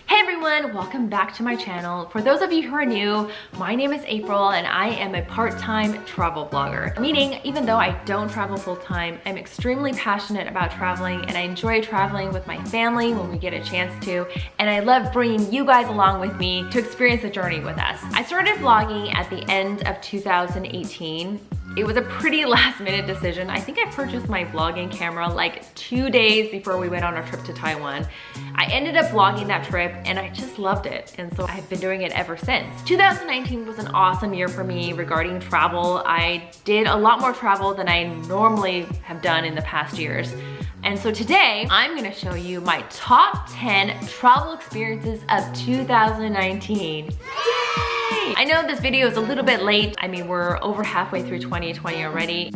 Hey everyone, welcome back to my channel. For those of you who are new, my name is April and I am a part-time travel vlogger. Meaning, even though I don't travel full-time, I'm extremely passionate about traveling and I enjoy traveling with my family when we get a chance to, and I love bringing you guys along with me to experience the journey with us. I started vlogging at the end of 2018. It was a pretty last minute decision. I think I purchased my vlogging camera like 2 days before we went on our trip to Taiwan. I ended up vlogging that trip and I just loved it. And so I've been doing it ever since. 2019 was an awesome year for me regarding travel. I did a lot more travel than I normally have done in the past years. And so today I'm gonna show you my top 10 travel experiences of 2019. I know this video is a little bit late. I mean, we're over halfway through 2020 already.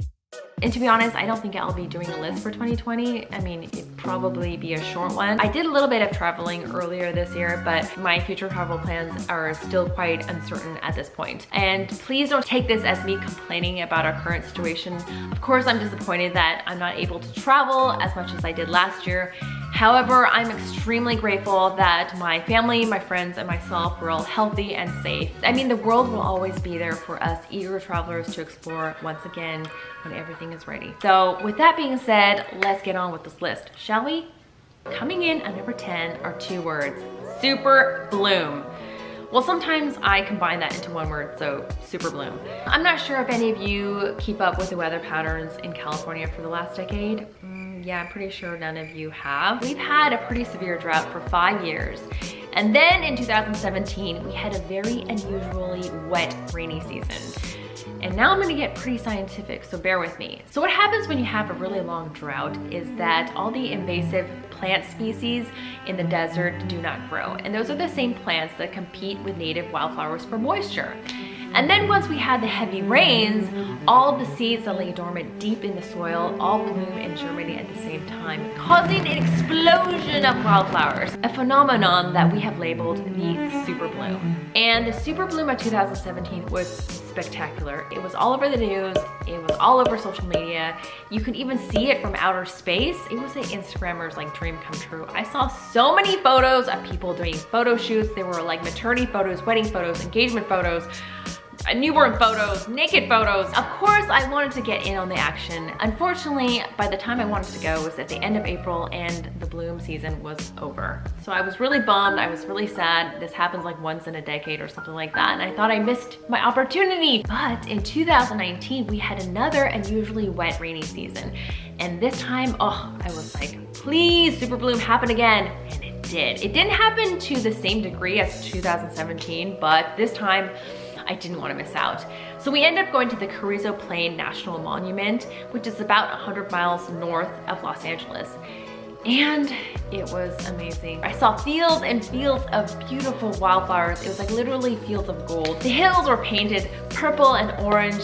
And to be honest, I don't think I'll be doing a list for 2020. I mean, it'd probably be a short one. I did a little bit of traveling earlier this year, but my future travel plans are still quite uncertain at this point. And please don't take this as me complaining about our current situation. Of course, I'm disappointed that I'm not able to travel as much as I did last year. However, I'm extremely grateful that my family, my friends, and myself were all healthy and safe. I mean, the world will always be there for us eager travelers to explore once again when everything is ready. So with that being said, let's get on with this list, shall we? Coming in at number 10 are two words: super bloom. Well, sometimes I combine that into one word, so super bloom. I'm not sure if any of you keep up with the weather patterns in California for the last decade. Yeah, I'm pretty sure none of you have. We've had a pretty severe drought for 5 years. And then in 2017, we had a very unusually wet, rainy season. And now I'm gonna get pretty scientific, so bear with me. So what happens when you have a really long drought is that all the invasive plant species in the desert do not grow. And those are the same plants that compete with native wildflowers for moisture. And then once we had the heavy rains, all the seeds that lay dormant deep in the soil all bloom and germinate at the same time, causing an explosion of wildflowers, a phenomenon that we have labeled the super bloom. And the super bloom of 2017 was spectacular. It was all over the news, it was all over social media. You could even see it from outer space. It was an Instagrammer's like dream come true. I saw so many photos of people doing photo shoots. There were like maternity photos, wedding photos, engagement photos, newborn photos, naked photos. Of course, I wanted to get in on the action. Unfortunately, by the time I wanted to go, it was at the end of April and the bloom season was over. So I was really bummed, I was really sad. This happens like once in a decade or something like that, and I thought I missed my opportunity. But in 2019, we had another unusually wet, rainy season. And this time, oh, I was like, please, super bloom, happen again. And it did. It didn't happen to the same degree as 2017, but this time, I didn't want to miss out. So we ended up going to the Carrizo Plain National Monument, which is about 100 miles north of Los Angeles. And it was amazing. I saw fields and fields of beautiful wildflowers. It was like literally fields of gold. The hills were painted purple and orange.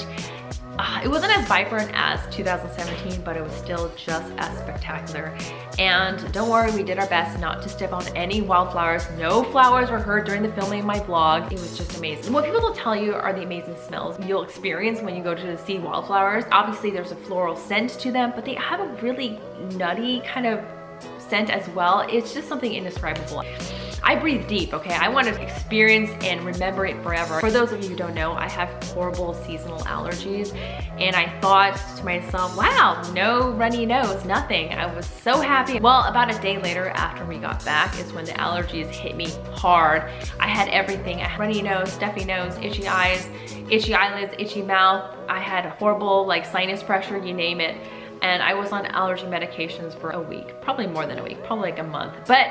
It wasn't as vibrant as 2017, but it was still just as spectacular. And don't worry, we did our best not to step on any wildflowers. No flowers were hurt during the filming of my vlog. It was just amazing. What people will tell you are the amazing smells you'll experience when you go to see wildflowers. Obviously, there's a floral scent to them, but they have a really nutty kind of scent as well. It's just something indescribable. I breathe deep, okay? I want to experience and remember it forever. For those of you who don't know, I have horrible seasonal allergies, and I thought to myself, wow, no runny nose, nothing. I was so happy. Well, about a day later after we got back is when the allergies hit me hard. I had everything. I had runny nose, stuffy nose, itchy eyes, itchy eyelids, itchy mouth. I had horrible like sinus pressure, you name it. And I was on allergy medications for a week, probably more than a week, probably like a month, but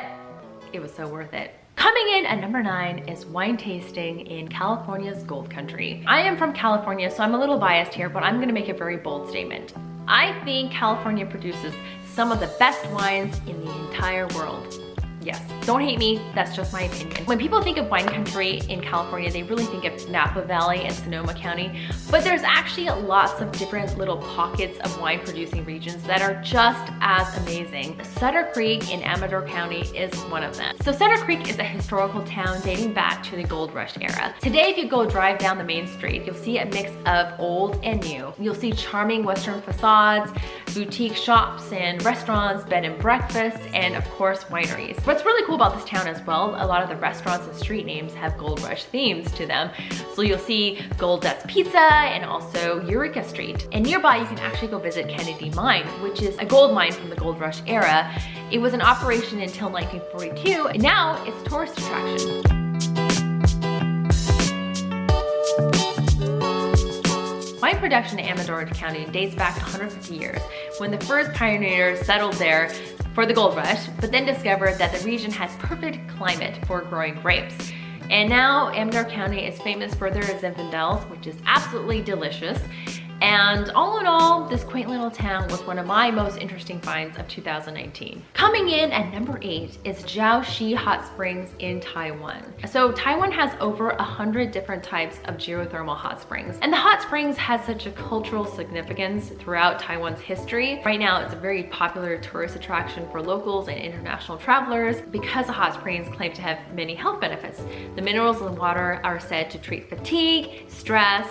it was so worth it. Coming in at number 9 is wine tasting in California's Gold Country. I am from California, so I'm a little biased here, but I'm gonna make a very bold statement. I think California produces some of the best wines in the entire world. Yes, don't hate me, that's just my opinion. When people think of wine country in California, they really think of Napa Valley and Sonoma County, but there's actually lots of different little pockets of wine producing regions that are just as amazing. Sutter Creek in Amador County is one of them. So Sutter Creek is a historical town dating back to the gold rush era. Today, if you go drive down the main street, you'll see a mix of old and new. You'll see charming Western facades, boutique shops and restaurants, bed and breakfasts, and of course wineries. But What's really cool about this town as well, a lot of the restaurants and street names have Gold Rush themes to them. So you'll see Gold Dust Pizza and also Eureka Street. And nearby you can actually go visit Kennedy Mine, which is a gold mine from the Gold Rush era. It was in operation until 1942, and now it's a tourist attraction. Wine production in Amador County dates back 150 years, when the first pioneers settled there for the gold rush, but then discovered that the region has perfect climate for growing grapes. And now Amador County is famous for their Zinfandels, which is absolutely delicious. And all in all, this quaint little town was one of my most interesting finds of 2019. Coming in at number 8 is Jiaoxi Hot Springs in Taiwan. So Taiwan has over 100 different types of geothermal hot springs. And the hot springs has such a cultural significance throughout Taiwan's history. Right now, it's a very popular tourist attraction for locals and international travelers because the hot springs claim to have many health benefits. The minerals in the water are said to treat fatigue, stress,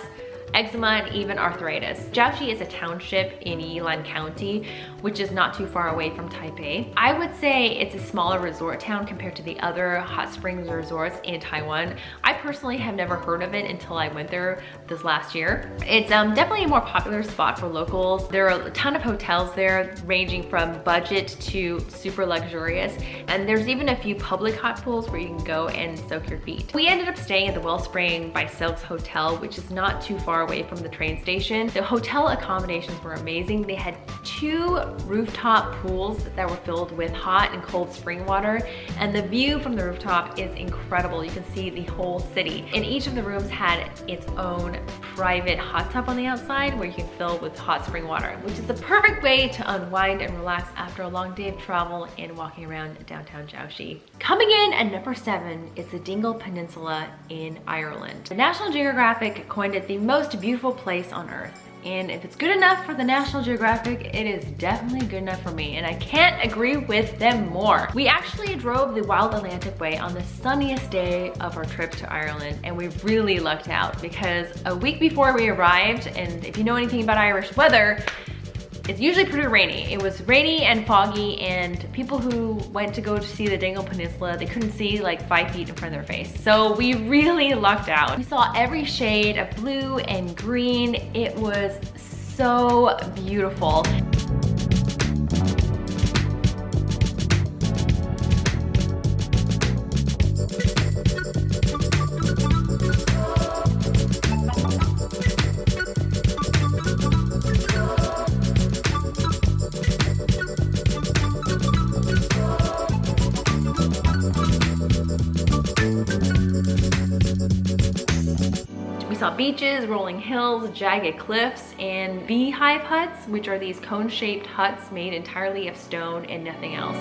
eczema, and even arthritis. Jiaoxi is a township in Yilan County, which is not too far away from Taipei. I would say it's a smaller resort town compared to the other hot springs resorts in Taiwan. I personally have never heard of it until I went there this last year. It's definitely a more popular spot for locals. There are a ton of hotels there, ranging from budget to super luxurious. And there's even a few public hot pools where you can go and soak your feet. We ended up staying at the Wellspring by Silks Hotel, which is not too far away from the train station. The hotel accommodations were amazing. They had 2 rooftop pools that were filled with hot and cold spring water, and the view from the rooftop is incredible. You can see the whole city. And each of the rooms had its own private hot tub on the outside where you can fill with hot spring water, which is the perfect way to unwind and relax after a long day of travel and walking around downtown Jiaoxi. Coming in at number 7 is the Dingle Peninsula in Ireland. The National Geographic coined it the most beautiful place on earth. And if it's good enough for the National Geographic, it is definitely good enough for me, and I can't agree with them more. We actually drove the Wild Atlantic Way on the sunniest day of our trip to Ireland, and we really lucked out because a week before we arrived, and if you know anything about Irish weather, it's usually pretty rainy. It was rainy and foggy, and people who went to go to see the Dingle Peninsula, they couldn't see like 5 feet in front of their face. So we really lucked out. We saw every shade of blue and green. It was so beautiful. We saw beaches, rolling hills, jagged cliffs, and beehive huts, which are these cone-shaped huts made entirely of stone and nothing else.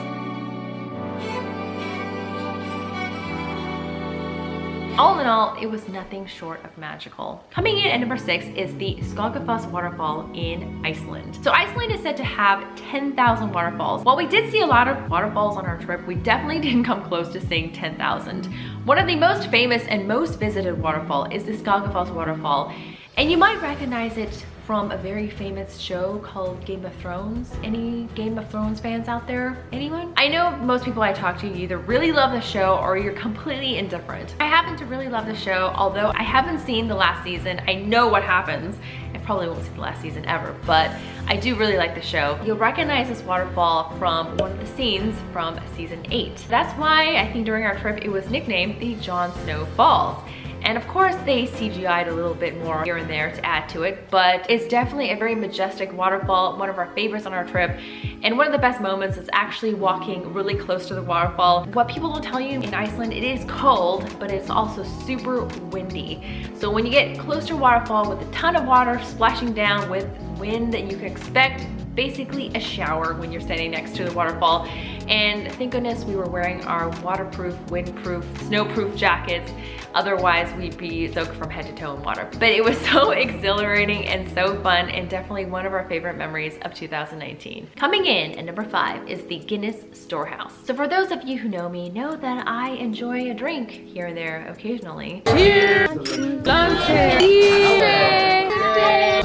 All in all, it was nothing short of magical. Coming in at number 6 is the Skogafoss waterfall in Iceland. So Iceland is said to have 10,000 waterfalls. While we did see a lot of waterfalls on our trip, we definitely didn't come close to seeing 10,000. One of the most famous and most visited waterfall is the Skogafoss waterfall, and you might recognize it from a very famous show called Game of Thrones. Any Game of Thrones fans out there? Anyone? I know most people I talk to either really love the show or you're completely indifferent. I happen to really love the show, although I haven't seen the last season. I know what happens. I probably won't see the last season ever, but I do really like the show. You'll recognize this waterfall from one of the scenes from season 8. That's why I think during our trip it was nicknamed the Jon Snow Falls. And of course they CGI'd a little bit more here and there to add to it, but it's definitely a very majestic waterfall, one of our favorites on our trip. And one of the best moments is actually walking really close to the waterfall. What people don't tell you, in Iceland it is cold, but it's also super windy. So when you get close to a waterfall with a ton of water splashing down with wind, that you can expect basically a shower when you're standing next to the waterfall. And thank goodness we were wearing our waterproof, windproof, snowproof jackets. Otherwise we'd be soaked from head to toe in water. But it was so exhilarating and so fun, and definitely one of our favorite memories of 2019. Coming in at number 5 is the Guinness Storehouse. So for those of you who know me, know that I enjoy a drink here and there occasionally. Cheers! Cheers!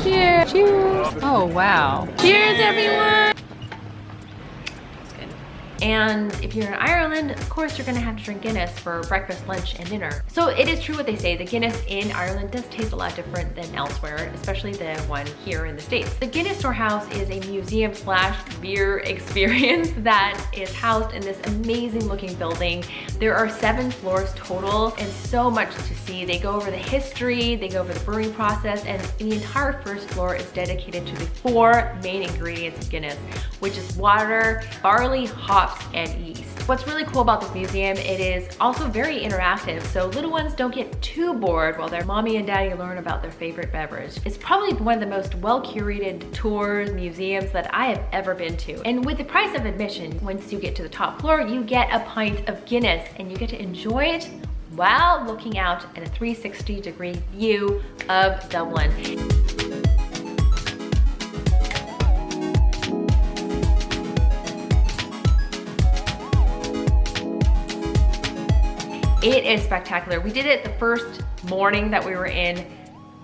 Cheers! Cheers! Oh wow! Cheers, everyone! And if you're in Ireland, of course, you're gonna have to drink Guinness for breakfast, lunch, and dinner. So it is true what they say, the Guinness in Ireland does taste a lot different than elsewhere, especially the one here in the States. The Guinness Storehouse is a museum slash beer experience that is housed in this amazing looking building. There are 7 floors total and so much to see. They go over the history, they go over the brewing process, and the entire first floor is dedicated to the 4 main ingredients of Guinness, which is water, barley, hops, and yeast. What's really cool about this museum, it is also very interactive, so little ones don't get too bored while their mommy and daddy learn about their favorite beverage. It's probably one of the most well-curated tours, museums that I have ever been to. And with the price of admission, once you get to the top floor, you get a pint of Guinness and you get to enjoy it while looking out at a 360-degree view of Dublin. It is spectacular. We did it the first morning that we were in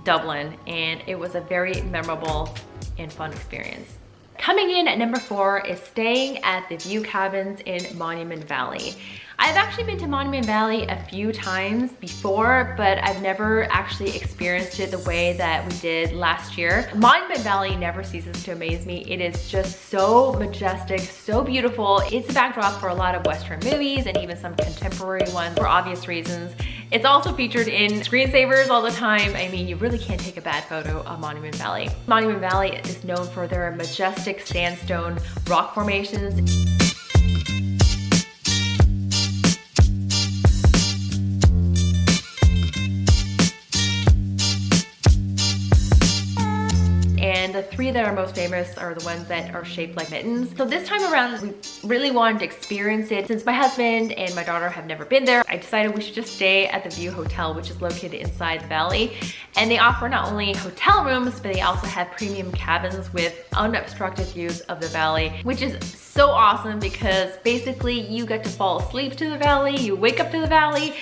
Dublin, and it was a very memorable and fun experience. Coming in at number 4 is staying at the View Cabins in Monument Valley. I've actually been to Monument Valley a few times before, but I've never actually experienced it the way that we did last year. Monument Valley never ceases to amaze me. It is just so majestic, so beautiful. It's a backdrop for a lot of Western movies and even some contemporary ones for obvious reasons. It's also featured in screensavers all the time. I mean, you really can't take a bad photo of Monument Valley. Monument Valley is known for their majestic sandstone rock formations. And the 3 that are most famous are the ones that are shaped like mittens. So this time around, we really wanted to experience it. Since my husband and my daughter have never been there, I decided we should just stay at the View Hotel, which is located inside the valley. And they offer not only hotel rooms, but they also have premium cabins with unobstructed views of the valley, which is so awesome because basically you get to fall asleep to the valley, you wake up to the valley,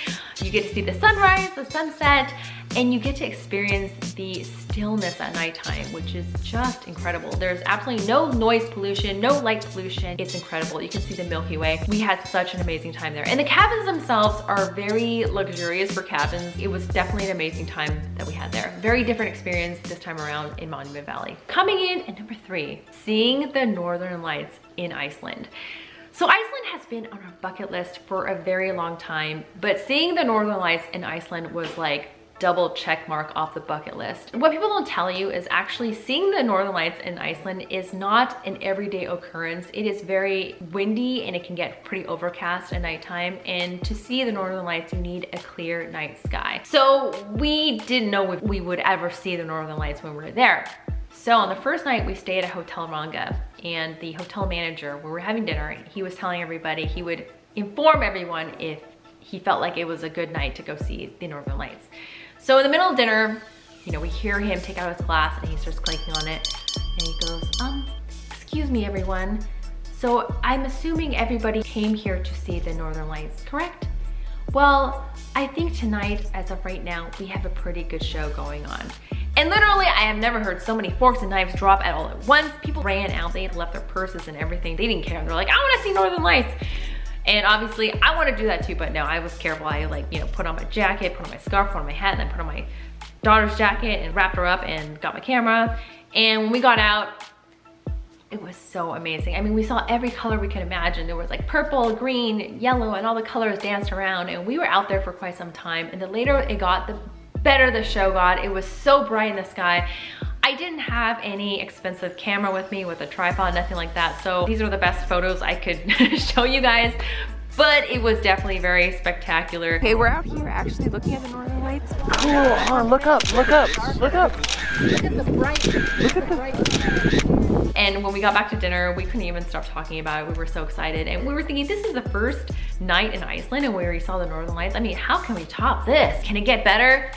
you get to see the sunrise, the sunset, and you get to experience the stillness at nighttime, which is just incredible. There's absolutely no noise pollution, no light pollution. It's incredible. You can see the Milky Way. We had such an amazing time there. And the cabins themselves are very luxurious for cabins. It was definitely an amazing time that we had there. Very different experience this time around in Monument Valley. Coming in at number 3, seeing the Northern Lights in Iceland. So Iceland has been on our bucket list for a very long time, but seeing the Northern Lights in Iceland was like double check mark off the bucket list. What people don't tell you is actually seeing the Northern Lights in Iceland is not an everyday occurrence. It is very windy and it can get pretty overcast at nighttime. And to see the Northern Lights, you need a clear night sky. So we didn't know if we would ever see the Northern Lights when we were there. So on the first night we stayed at Hotel Ranga, and the hotel manager, when we were having dinner, he was telling everybody he would inform everyone if he felt like it was a good night to go see the Northern Lights. So in the middle of dinner, you know, we hear him take out his glass and he starts clanking on it and he goes, excuse me everyone. So I'm assuming everybody came here to see the Northern Lights, correct? Well, I think tonight, as of right now, we have a pretty good show going on. And literally, I have never heard so many forks and knives drop at all at once. People ran out, they had left their purses and everything. They didn't care. They're like, I wanna see Northern Lights. And obviously I wanna do that too, but no, I was careful. I put on my jacket, put on my scarf, put on my hat, and then put on my daughter's jacket and wrapped her up and got my camera. And when we got out, it was so amazing. I mean, we saw every color we could imagine. There was like purple, green, yellow, and all the colors danced around. And we were out there for quite some time. And the later it got, the better the show got. It was so bright in the sky. I didn't have any expensive camera with me with a tripod, nothing like that. So these are the best photos I could show you guys. But it was definitely very spectacular. Okay, we're out here actually looking at the Northern Lights. Cool, hold on, look up, look up, look up. Look at the bright, look at the bright. And when we got back to dinner, we couldn't even stop talking about it. We were so excited. And we were thinking, this is the first night in Iceland and we already saw the Northern Lights. I mean, how can we top this? Can it get better?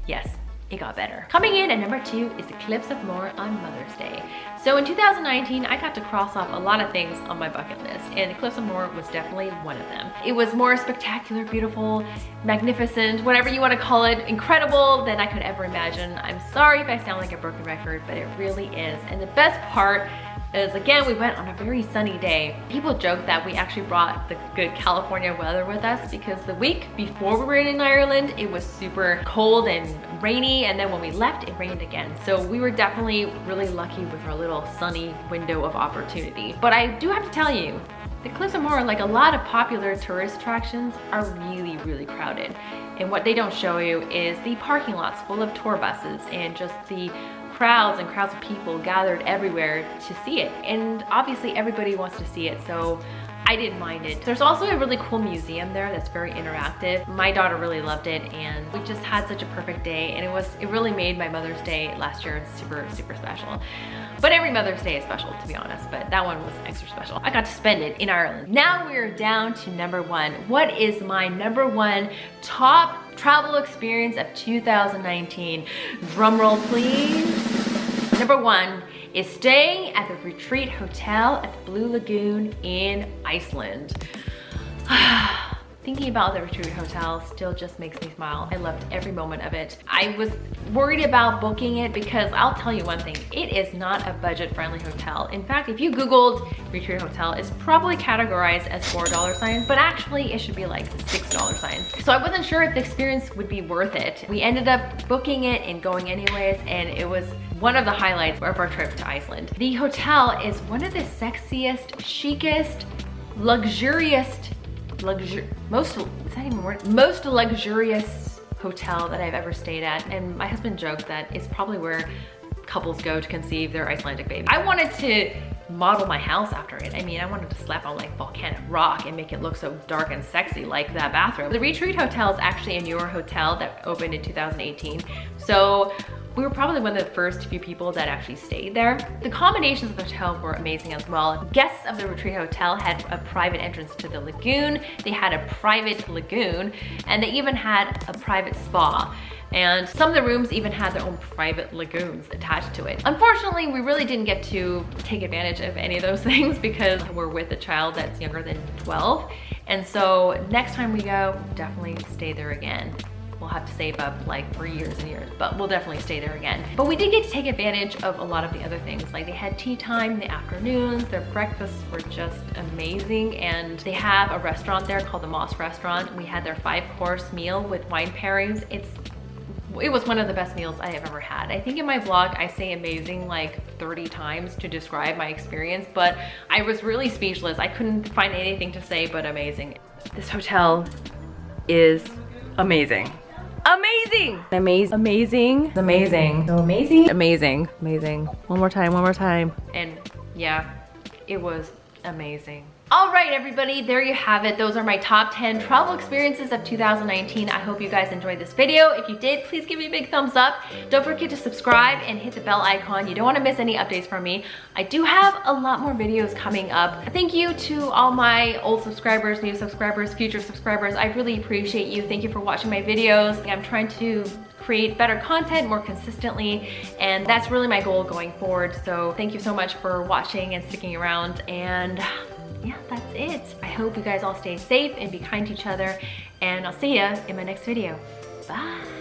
Yes, it got better. Coming in at number 2 is the Cliffs of Moher on Mother's Day. So in 2019, I got to cross off a lot of things on my bucket list, and the Cliffs of Moher was definitely one of them. It was more spectacular, beautiful, magnificent, whatever you want to call it, incredible than I could ever imagine. I'm sorry if I sound like a broken record, but it really is. And the best part is, again, we went on a very sunny day. People joke that we actually brought the good California weather with us because the week before we were in Ireland, it was super cold and rainy, and then when we left, it rained again. So we were definitely really lucky with our little sunny window of opportunity. But I do have to tell you, the Cliffs of Moher, like a lot of popular tourist attractions, are really, really crowded. And what they don't show you is the parking lots full of tour buses and just the crowds and crowds of people gathered everywhere to see it. And obviously everybody wants to see it, so I didn't mind it. There's also a really cool museum there that's very interactive. My daughter really loved it, and we just had such a perfect day, and it really made my Mother's Day last year super, super special. But every Mother's Day is special, to be honest, but that one was extra special. I got to spend it in Ireland. Now we're down to number one. What is my number one top travel experience of 2019? Drum roll, please. Number one is staying at the Retreat Hotel at the Blue Lagoon in Iceland. Thinking about the Retreat Hotel still just makes me smile. I loved every moment of it. I was worried about booking it because I'll tell you one thing, it is not a budget-friendly hotel. In fact, if you Googled Retreat Hotel, it's probably categorized as $4 signs, but actually it should be like $6 signs. So I wasn't sure if the experience would be worth it. We ended up booking it and going anyways, and it was one of the highlights of our trip to Iceland. The hotel is one of the sexiest, chicest, most luxurious hotel that I've ever stayed at. And my husband joked that it's probably where couples go to conceive their Icelandic baby. I wanted to model my house after it. I mean, I wanted to slap on like volcanic rock and make it look so dark and sexy like that bathroom. The Retreat Hotel is actually a newer hotel that opened in 2018. So we were probably one of the first few people that actually stayed there. The accommodations of the hotel were amazing as well. Guests of the Retreat Hotel had a private entrance to the lagoon. They had a private lagoon, and they even had a private spa. And some of the rooms even had their own private lagoons attached to it. Unfortunately, we really didn't get to take advantage of any of those things because we're with a child that's younger than 12. And so next time we go, definitely stay there again. We'll have to save up like for years and years, but we'll definitely stay there again. But we did get to take advantage of a lot of the other things. Like they had tea time in the afternoons, their breakfasts were just amazing, and they have a restaurant there called the Moss Restaurant. We had their 5-course meal with wine pairings. It was one of the best meals I have ever had. I think in my vlog, I say amazing like 30 times to describe my experience, but I was really speechless. I couldn't find anything to say but amazing. This hotel is amazing. Amazing! Amazing. Amazing. Amazing. So amazing. Amazing. Amazing. One more time, one more time. And yeah, it was amazing. All right, everybody, there you have it. Those are my top 10 travel experiences of 2019. I hope you guys enjoyed this video. If you did, please give me a big thumbs up. Don't forget to subscribe and hit the bell icon. You don't want to miss any updates from me. I do have a lot more videos coming up. Thank you to all my old subscribers, new subscribers, future subscribers. I really appreciate you. Thank you for watching my videos. I'm trying to create better content more consistently, and that's really my goal going forward. So thank you so much for watching and sticking around, and yeah, that's it. I hope you guys all stay safe and be kind to each other, and I'll see ya in my next video. Bye.